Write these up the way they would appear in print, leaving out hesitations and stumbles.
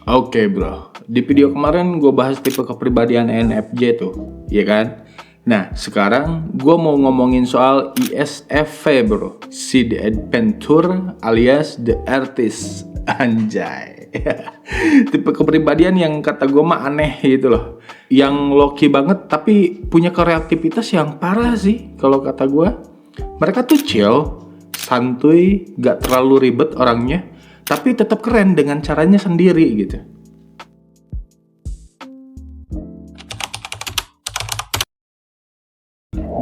Oke bro, di video kemarin gue bahas tipe kepribadian ENFJ tuh, ya kan? Nah, sekarang gue mau ngomongin soal ISFP bro, si The Adventure alias The Artist, anjay. Tipe kepribadian yang kata gue mah aneh gitu loh, yang low-key banget tapi punya kreativitas yang parah sih kalau kata gue. Mereka tuh chill, santuy, gak terlalu ribet orangnya, tapi tetap keren dengan caranya sendiri gitu.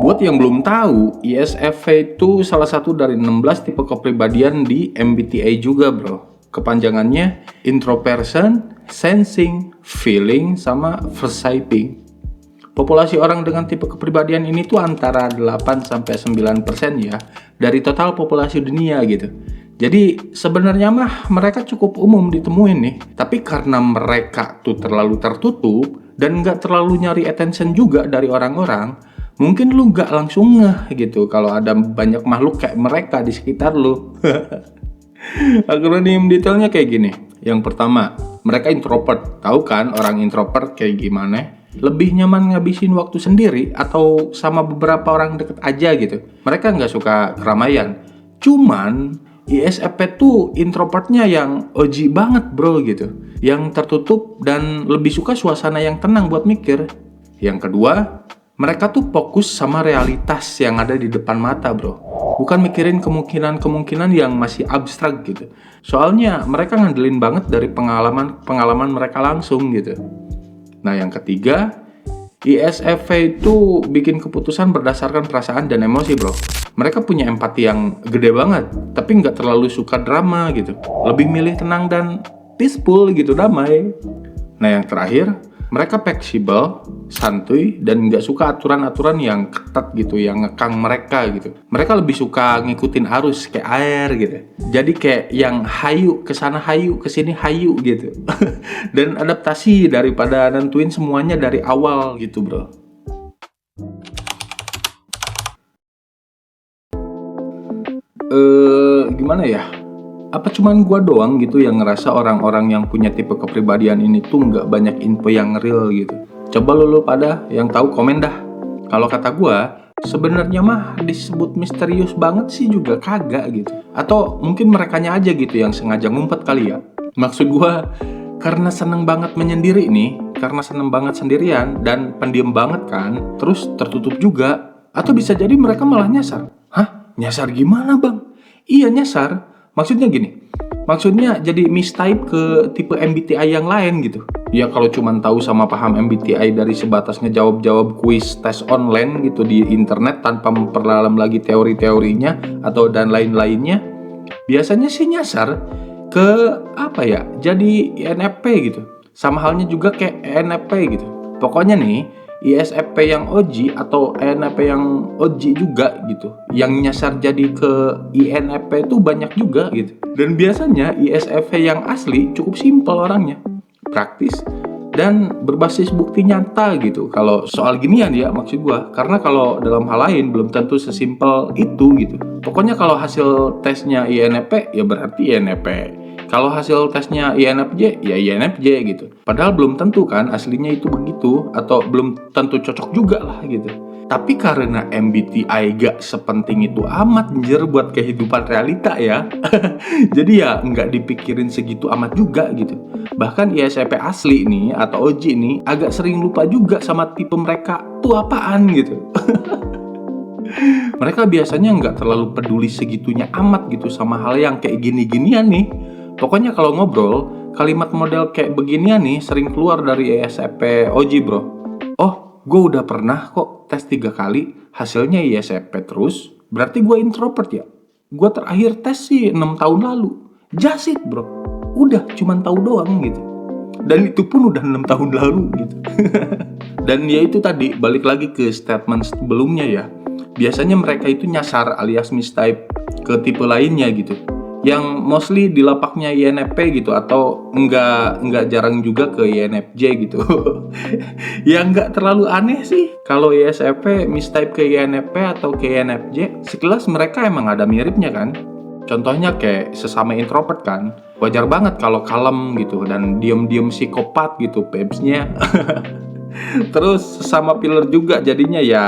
Buat yang belum tahu, ISFP itu salah satu dari 16 tipe kepribadian di MBTI juga bro. Kepanjangannya Introversion, Sensing, Feeling, sama Perceiving. Populasi orang dengan tipe kepribadian ini tuh antara 8-9% ya dari total populasi dunia gitu. Jadi sebenarnya mah mereka cukup umum ditemuin nih. Tapi karena mereka tuh terlalu tertutup dan nggak terlalu nyari attention juga dari orang-orang, mungkin lu nggak langsung ngeh gitu kalau ada banyak makhluk kayak mereka di sekitar lu. Akronim detailnya kayak gini. Yang pertama, mereka introvert. Tahu kan orang introvert kayak gimana? Lebih nyaman ngabisin waktu sendiri atau sama beberapa orang deket aja gitu. Mereka nggak suka keramaian. Cuman ISFP tuh introvertnya yang OG banget bro gitu. Yang tertutup dan lebih suka suasana yang tenang buat mikir. Yang kedua, mereka tuh fokus sama realitas yang ada di depan mata bro. Bukan mikirin kemungkinan-kemungkinan yang masih abstrak gitu. Soalnya mereka ngandelin banget dari pengalaman mereka langsung gitu. Nah yang ketiga, ISFP itu bikin keputusan berdasarkan perasaan dan emosi bro. Mereka punya empati yang gede banget, tapi nggak terlalu suka drama gitu. Lebih milih tenang dan peaceful gitu, damai. Nah yang terakhir, mereka fleksibel, santuy, dan nggak suka aturan-aturan yang ketat gitu, yang ngekang mereka gitu. Mereka lebih suka ngikutin arus kayak air gitu. Jadi kayak yang hayu kesana hayu kesini hayu gitu. Dan adaptasi daripada nentuin semuanya dari awal gitu bro. Gimana ya? Apa cuman gua doang gitu yang ngerasa orang-orang yang punya tipe kepribadian ini tuh nggak banyak info yang real gitu? Coba lu pada yang tahu komen dah. Kalau kata gua, sebenarnya mah disebut misterius banget sih juga kagak gitu. Atau mungkin merekanya aja gitu yang sengaja ngumpet kali ya. Maksud gua, karena seneng banget menyendiri nih, karena seneng banget sendirian dan pendiam banget kan, terus tertutup juga. Atau bisa jadi mereka malah nyasar. Hah? Nyasar gimana bang? Iya nyasar. Maksudnya gini, maksudnya jadi mistype ke tipe MBTI yang lain gitu. Ya kalau cuma tahu sama paham MBTI dari sebatas ngejawab-jawab kuis tes online gitu di internet tanpa memperdalam lagi teori-teorinya atau dan lain-lainnya, biasanya sih nyasar ke apa ya? Jadi INFP gitu. Sama halnya juga kayak ENFP gitu. Pokoknya nih, ISFP yang OG atau ENFP yang OG juga gitu. Yang nyasar jadi ke INFP itu banyak juga gitu. Dan biasanya ISFP yang asli cukup simpel orangnya. Praktis dan berbasis bukti nyata gitu. Kalau soal ginian ya maksud gua. Karena kalau dalam hal lain belum tentu sesimpel itu gitu. Pokoknya kalau hasil tesnya INFP ya berarti INFP. Kalau hasil tesnya INFJ, ya INFJ gitu. Padahal belum tentu kan aslinya itu begitu, atau belum tentu cocok juga lah gitu. Tapi karena MBTI gak sepenting itu amat anjir buat kehidupan realita ya. Jadi ya nggak dipikirin segitu amat juga gitu. Bahkan ISFP asli nih atau OG nih agak sering lupa juga sama tipe mereka tuh apaan gitu. Mereka biasanya nggak terlalu peduli segitunya amat gitu sama hal yang kayak gini-ginian nih. Pokoknya kalau ngobrol, kalimat model kayak beginian nih sering keluar dari ISFP OG bro. Oh, gue udah pernah kok tes 3 kali, hasilnya ISFP terus, berarti gue introvert ya? Gue terakhir tes sih 6 tahun lalu. Just it bro, udah cuman tahu doang gitu. Dan itu pun udah 6 tahun lalu gitu. Dan ya itu tadi, balik lagi ke statement sebelumnya ya. Biasanya mereka itu nyasar alias mistype ke tipe lainnya gitu. Yang mostly di lapaknya INFP gitu atau enggak jarang juga ke INFJ gitu. Yang enggak terlalu aneh sih kalau ISFP mistype ke INFP atau ke INFJ, sekilas mereka emang ada miripnya kan. Contohnya kayak sesama introvert kan, wajar banget kalau kalem gitu dan diem-diem psikopat gitu vibes-nya. Terus sesama pillar juga jadinya ya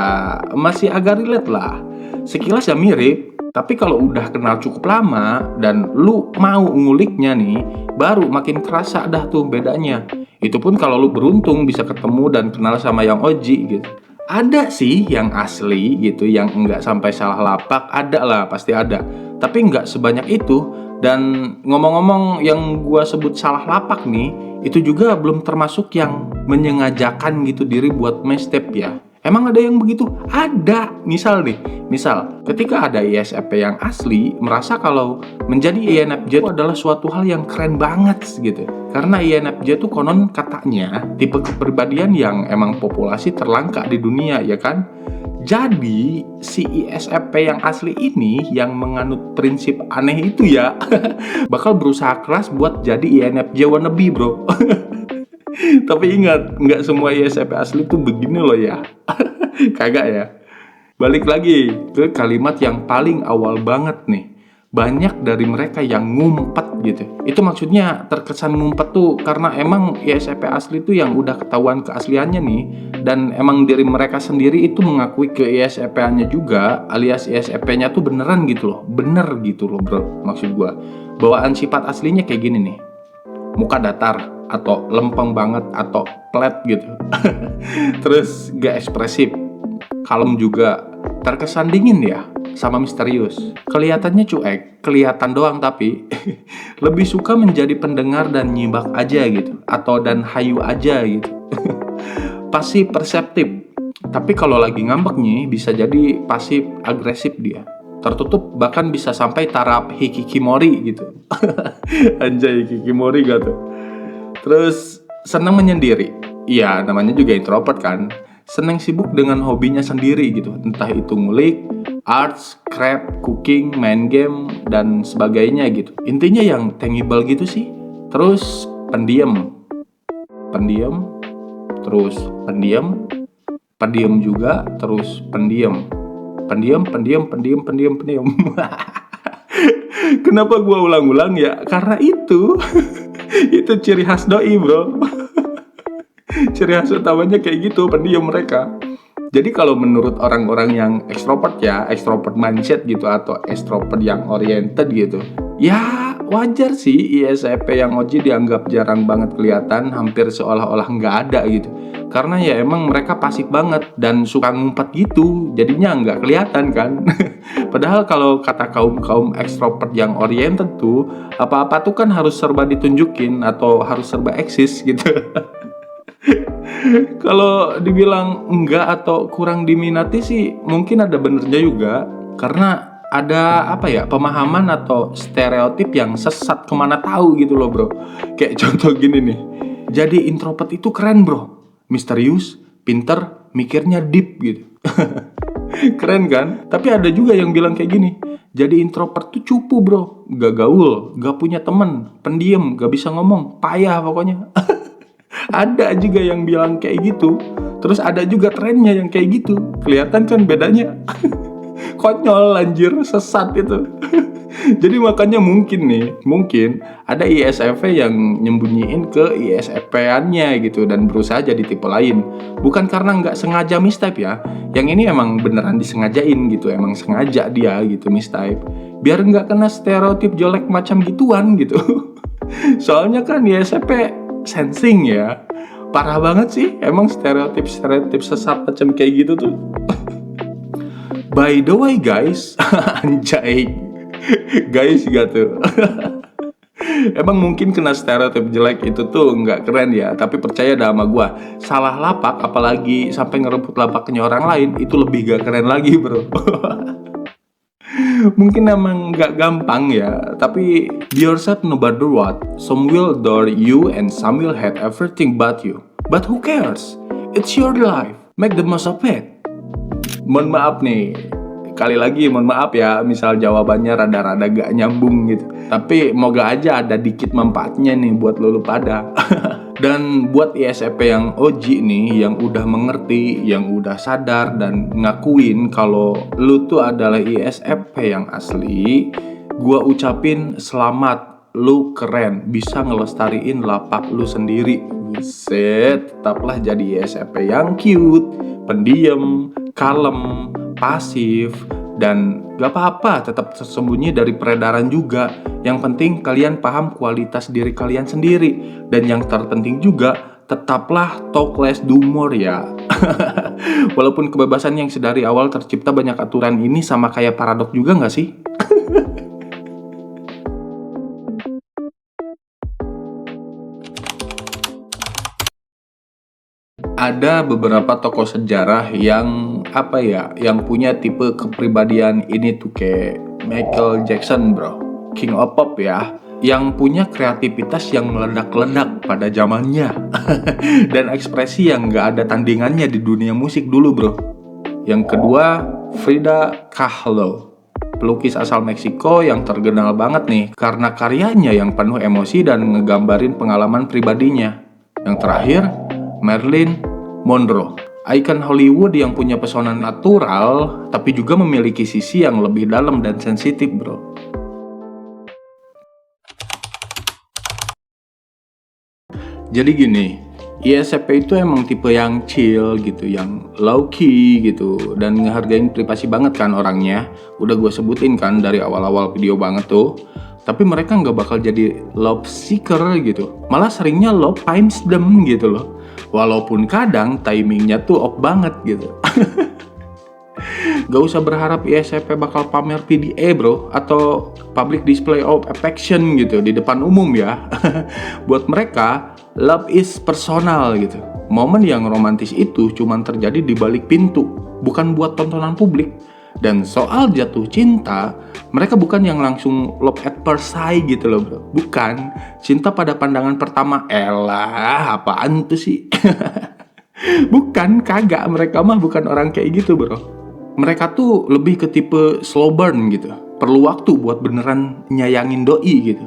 masih agak relate lah. Sekilas ya mirip, tapi kalau udah kenal cukup lama dan lu mau nguliknya nih, baru makin kerasa dah tuh bedanya. Itu pun kalau lu beruntung bisa ketemu dan kenal sama yang OG gitu. Ada sih yang asli gitu, yang enggak sampai salah lapak, ada lah pasti ada. Tapi enggak sebanyak itu. Dan ngomong-ngomong yang gua sebut salah lapak nih, itu juga belum termasuk yang menyengajakan gitu diri buat misstep ya. Emang ada yang begitu? Ada. Misal ketika ada ISFP yang asli merasa kalau menjadi INFJ itu adalah suatu hal yang keren banget gitu. Karena INFJ itu konon katanya tipe kepribadian yang emang populasi terlangka di dunia ya kan? Jadi si ISFP yang asli ini yang menganut prinsip aneh itu ya bakal berusaha keras buat jadi INFJ wannabe bro. Tapi ingat, nggak semua ISFP asli tuh begini loh ya. Kagak ya. Balik lagi ke kalimat yang paling awal banget nih. Banyak dari mereka yang ngumpet gitu. Itu maksudnya terkesan ngumpet tuh karena emang ISFP asli tuh yang udah ketahuan keasliannya nih. Dan emang diri mereka sendiri itu mengakui ke ISFP-nya juga, alias ISFP-nya tuh beneran gitu loh. Bener gitu loh bro, maksud gua. Bawaan sifat aslinya kayak gini nih. Muka datar atau lempeng banget atau flat gitu. Terus gak ekspresif, kalem juga, terkesan dingin ya, sama misterius. Kelihatannya cuek, kelihatan doang tapi lebih suka menjadi pendengar dan nyimak aja gitu, atau dan hayu aja gitu. Pasif perseptif, tapi kalau lagi ngambek nih bisa jadi pasif agresif dia. Tertutup bahkan bisa sampai taraf hikikomori gitu. Anjay, hikikomori gak tuh? Terus senang menyendiri. Iya, namanya juga introvert kan. Senang sibuk dengan hobinya sendiri gitu. Entah itu ngulik, arts, craft, cooking, main game, dan sebagainya gitu. Intinya yang tangible gitu sih. Terus pendiam, terus pendiam, juga, terus pendiam. Pendiam. Kenapa gua ulang-ulang ya? Karena itu itu ciri khas doi bro. Ciri khas utamanya kayak gitu, pendiam mereka. Jadi kalau menurut orang-orang yang ekstrovert ya, ekstrovert mindset gitu atau ekstrovert yang oriented gitu, ya wajar sih ISFP yang OG dianggap jarang banget kelihatan, hampir seolah-olah nggak ada gitu. Karena ya emang mereka pasif banget dan suka ngumpet gitu, jadinya nggak kelihatan kan. Padahal kalau kata kaum ekstrovert yang oriented tuh, apa-apa tuh kan harus serba ditunjukin atau harus serba eksis gitu. Kalau dibilang enggak atau kurang diminati sih mungkin ada benernya juga. Karena ada apa ya, pemahaman atau stereotip yang sesat kemana tahu gitu loh bro. Kayak contoh gini nih, jadi introvert itu keren bro, misterius, pinter, mikirnya deep gitu. Keren kan? Tapi ada juga yang bilang kayak gini, jadi introvert tuh cupu bro, gak gaul, gak punya temen, pendiam, gak bisa ngomong, payah pokoknya. Ada juga yang bilang kayak gitu. Terus ada juga trennya yang kayak gitu. Kelihatan kan bedanya. Konyol anjir, sesat itu. Jadi makanya mungkin ada ISFP yang nyembunyiin ke ISFP-annya gitu dan berusaha jadi tipe lain. Bukan karena nggak sengaja mistype ya. Yang ini emang beneran disengajain gitu, emang sengaja dia gitu mistype. Biar nggak kena stereotip jelek macam gituan gitu. Soalnya kan ISFP sensing ya. Parah banget sih emang stereotip sesat macam kayak gitu tuh. By the way guys, anjay, guys gitu. Emang mungkin kena stereotip jelek itu tuh nggak keren ya, tapi percaya dah sama gua, salah lapak apalagi sampai ngerebut lapaknya orang lain itu lebih gak keren lagi bro. Mungkin emang nggak gampang ya, tapi be yourself no matter what. Some will adore you and some will hate everything but you. But who cares? It's your life. Make the most of it. Mohon maaf nih, kali lagi mohon maaf ya, misal jawabannya rada-rada gak nyambung gitu. Tapi moga aja ada dikit manfaatnya nih buat lo pada. Dan buat ISFP yang OG nih, yang udah mengerti, yang udah sadar dan ngakuin kalau lu tuh adalah ISFP yang asli, Gua ucapin selamat, lu keren, bisa ngelestariin lapak lu sendiri. Buset, tetaplah jadi ISFP yang cute, pendiam, kalem, pasif, dan gak apa-apa tetap tersembunyi dari peredaran juga. Yang penting kalian paham kualitas diri kalian sendiri. Dan yang terpenting juga, tetaplah talk less do more ya. Walaupun kebebasan yang sedari awal tercipta banyak aturan ini sama kayak paradok juga gak sih? Ada beberapa tokoh sejarah yang yang punya tipe kepribadian ini tuh kayak Michael Jackson bro, King of Pop ya, yang punya kreativitas yang meledak-ledak pada zamannya dan ekspresi yang gak ada tandingannya di dunia musik dulu bro. Yang kedua, Frida Kahlo, pelukis asal Meksiko yang terkenal banget nih karena karyanya yang penuh emosi dan ngegambarin pengalaman pribadinya. Yang terakhir, Marilyn Monroe, ikon Hollywood yang punya pesona natural tapi juga memiliki sisi yang lebih dalam dan sensitif bro. Jadi gini, ISFP itu emang tipe yang chill gitu, yang low key gitu, dan ngehargain privasi banget kan orangnya. Udah gue sebutin kan dari awal-awal video banget tuh. Tapi mereka nggak bakal jadi love seeker gitu, malah seringnya love finds them gitu loh. Walaupun kadang timingnya tuh off banget gitu. Gak usah berharap ISFP bakal pamer PDA bro, atau public display of affection gitu di depan umum ya. Buat mereka, love is personal gitu. Momen yang romantis itu cuma terjadi di balik pintu, bukan buat tontonan publik. Dan soal jatuh cinta, mereka bukan yang langsung love at first sight gitu loh bro. Bukan, cinta pada pandangan pertama. Elah, apaan tuh sih? Bukan, kagak. Mereka mah bukan orang kayak gitu bro. Mereka tuh lebih ke tipe slow burn gitu. Perlu waktu buat beneran nyayangin doi gitu.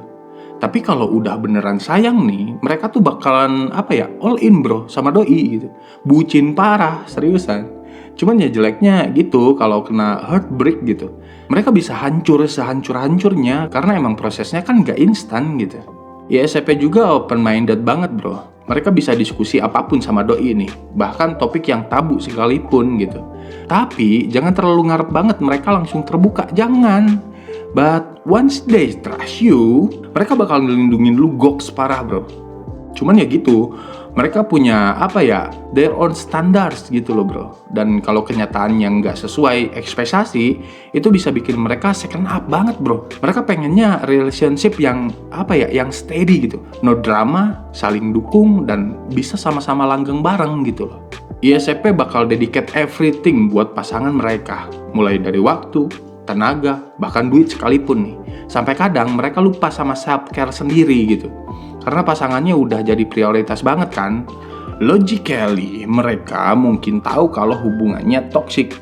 Tapi kalau udah beneran sayang nih, mereka tuh bakalan all in bro sama doi gitu. Bucin parah, seriusan. Cuman ya jeleknya gitu, kalau kena heartbreak gitu, mereka bisa hancur sehancur-hancurnya karena emang prosesnya kan gak instan gitu. ISFP juga open-minded banget bro. Mereka bisa diskusi apapun sama doi nih, bahkan topik yang tabu sekalipun gitu. Tapi jangan terlalu ngarep banget mereka langsung terbuka, jangan. But once they trust you, mereka bakal ngelindungin lu goks parah bro. Cuman ya gitu, mereka punya their own standards gitu loh bro. Dan kalau kenyataan yang nggak sesuai ekspektasi, itu bisa bikin mereka second up banget bro. Mereka pengennya relationship yang yang steady gitu, no drama, saling dukung, dan bisa sama-sama langgeng bareng gitu loh. ISFP bakal dedicate everything buat pasangan mereka, mulai dari waktu, tenaga, bahkan duit sekalipun nih. Sampai kadang mereka lupa sama self-care sendiri gitu. Karena pasangannya udah jadi prioritas banget kan. Logically, mereka mungkin tahu kalau hubungannya toxic,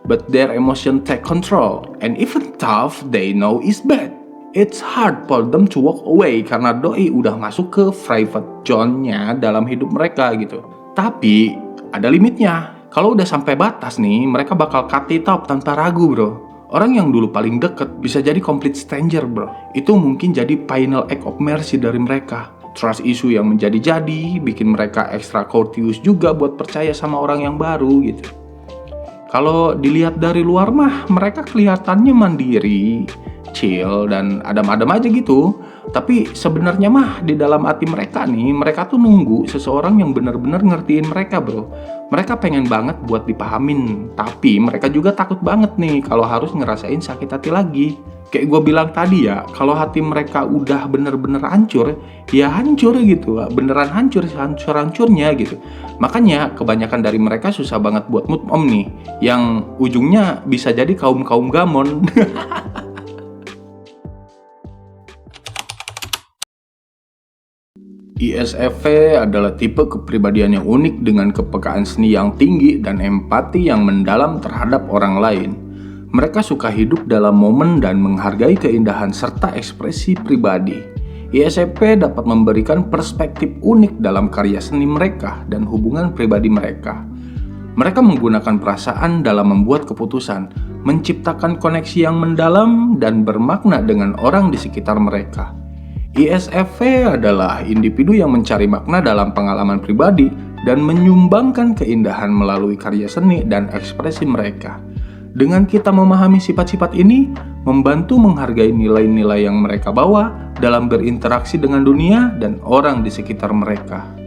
but their emotion take control. And even tough, they know is bad. It's hard for them to walk away karena doi udah masuk ke private zone-nya dalam hidup mereka gitu. Tapi ada limitnya. Kalau udah sampai batas nih, mereka bakal cut it off tanpa ragu bro. Orang yang dulu paling deket bisa jadi complete stranger bro. Itu mungkin jadi final act of mercy dari mereka. Trust issue yang menjadi-jadi, bikin mereka extra courteous juga buat percaya sama orang yang baru gitu. Kalau dilihat dari luar mah, mereka kelihatannya mandiri, chill, dan adem-adem aja gitu. Tapi sebenarnya mah di dalam hati mereka nih, mereka tuh nunggu seseorang yang benar-benar ngertiin mereka bro. Mereka pengen banget buat dipahamin, tapi mereka juga takut banget nih kalau harus ngerasain sakit hati lagi. Kayak gue bilang tadi ya, kalau hati mereka udah bener-bener hancur, ya hancur gitu, beneran hancur, hancur-hancurnya gitu. Makanya kebanyakan dari mereka susah banget buat move on nih, yang ujungnya bisa jadi kaum-kaum gamon. ISFP adalah tipe kepribadian yang unik dengan kepekaan seni yang tinggi dan empati yang mendalam terhadap orang lain. Mereka suka hidup dalam momen dan menghargai keindahan serta ekspresi pribadi. ISFP dapat memberikan perspektif unik dalam karya seni mereka dan hubungan pribadi mereka. Mereka menggunakan perasaan dalam membuat keputusan, menciptakan koneksi yang mendalam dan bermakna dengan orang di sekitar mereka. ISFP adalah individu yang mencari makna dalam pengalaman pribadi dan menyumbangkan keindahan melalui karya seni dan ekspresi mereka. Dengan kita memahami sifat-sifat ini, membantu menghargai nilai-nilai yang mereka bawa dalam berinteraksi dengan dunia dan orang di sekitar mereka.